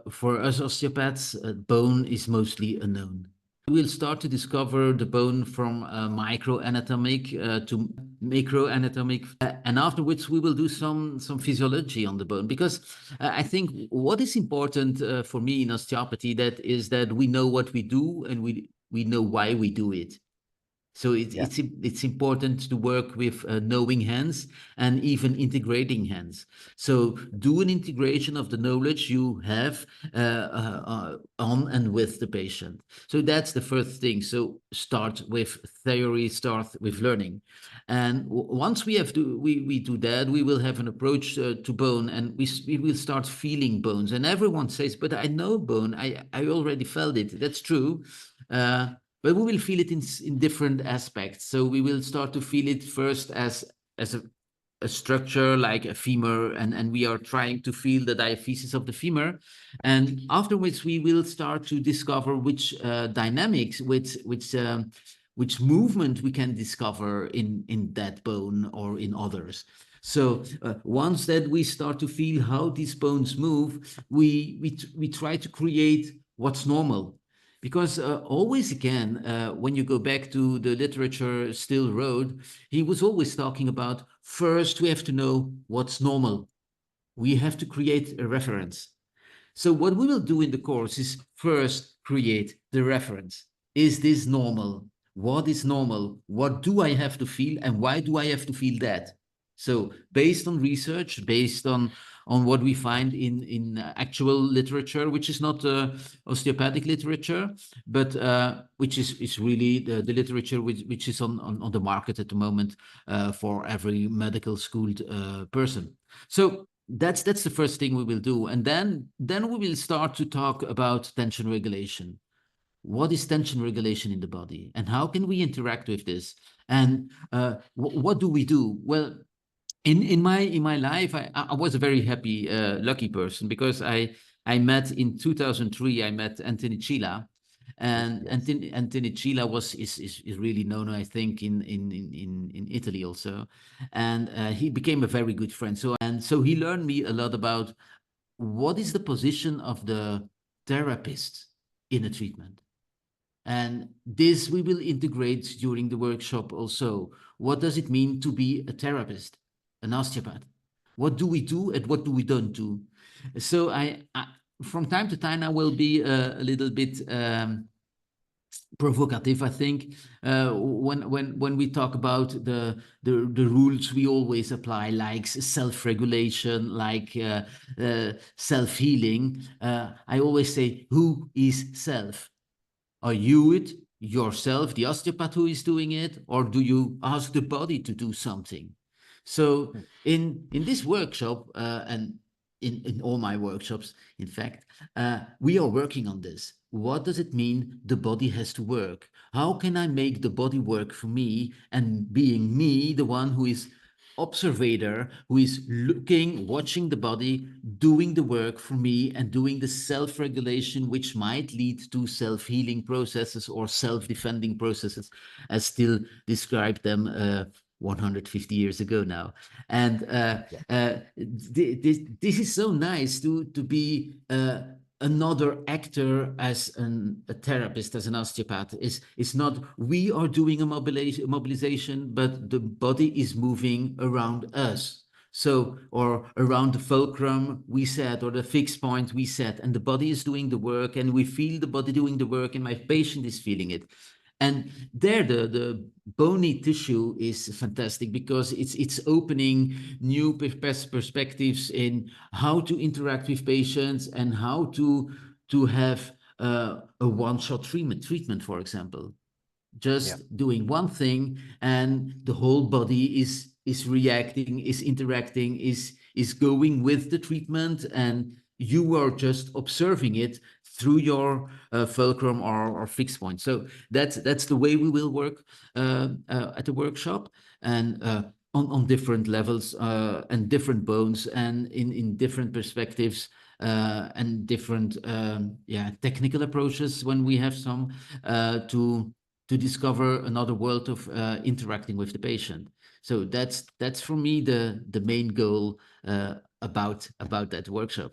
for us osteopaths, bone is mostly unknown. We'll start to discover the bone from microanatomic to macroanatomic, and afterwards we will do some physiology on the bone, because I think what is important for me in osteopathy is that we know what we do and we know why we do it. So it's important to work with knowing hands and even integrating hands. So do an integration of the knowledge you have on and with the patient. So that's the first thing. So start with theory, start with learning. And once we do that, we will have an approach to bone, and we will start feeling bones. And everyone says, but I know bone, I already felt it. That's true. But we will feel it in different aspects. So we will start to feel it first as a structure like a femur, and we are trying to feel the diaphysis of the femur. And afterwards, we will start to discover which dynamics, which movement we can discover in that bone or in others. So once that we start to feel how these bones move, we try to create what's normal. Because always again, when you go back to the literature Still Road, he was always talking about, first we have to know what's normal. We have to create a reference. So what we will do in the course is first create the reference. Is this normal? What is normal? What do I have to feel, and why do I have to feel that? So based on research, based on what we find in actual literature, which is not osteopathic literature, but which is really the literature which is on the market at the moment for every medical schooled person. So that's the first thing we will do. And then we will start to talk about tension regulation. What is tension regulation in the body, and how can we interact with this? And what do we do? Well, in my life, I was a very happy, lucky person, because I met in 2003. I met Anthony Cilla, and yes. Anthony Cilla is really known, I think, in Italy also, and he became a very good friend. So he learned me a lot about what is the position of the therapist in a treatment. And this we will integrate during the workshop also. What does it mean to be a therapist, an osteopath? What do we do and what do we don't do? So I from time to time, I will be a little bit provocative, I think, when we talk about the rules we always apply, like self-regulation, like self-healing. I always say, who is self? Are you it yourself, the osteopath, who is doing it, or do you ask the body to do something? So in this workshop, and in all my workshops, in fact, we are working on this. What does it mean the body has to work? How can I make the body work for me, and being me, the one who is observator, who is looking, watching the body, doing the work for me, and doing the self-regulation, which might lead to self-healing processes or self-defending processes, as Still described them 150 years ago now. And this is so nice to be another actor as a therapist, as an osteopath. It's not we are doing a mobilization, but the body is moving around us. So, or around the fulcrum we set, or the fixed point we set, and the body is doing the work, and we feel the body doing the work, and my patient is feeling it. And there, the bony tissue is fantastic, because it's opening new perspectives in how to interact with patients, and how to have a one-shot treatment, for example. Just doing one thing, and the whole body is reacting, is interacting, is going with the treatment, and you are just observing it through your fulcrum or fixed point. So that's the way we will work at the workshop, and on different levels and different bones, and in different perspectives, and different technical approaches, when we have some, to discover another world of interacting with the patient. So that's for me the main goal about that workshop.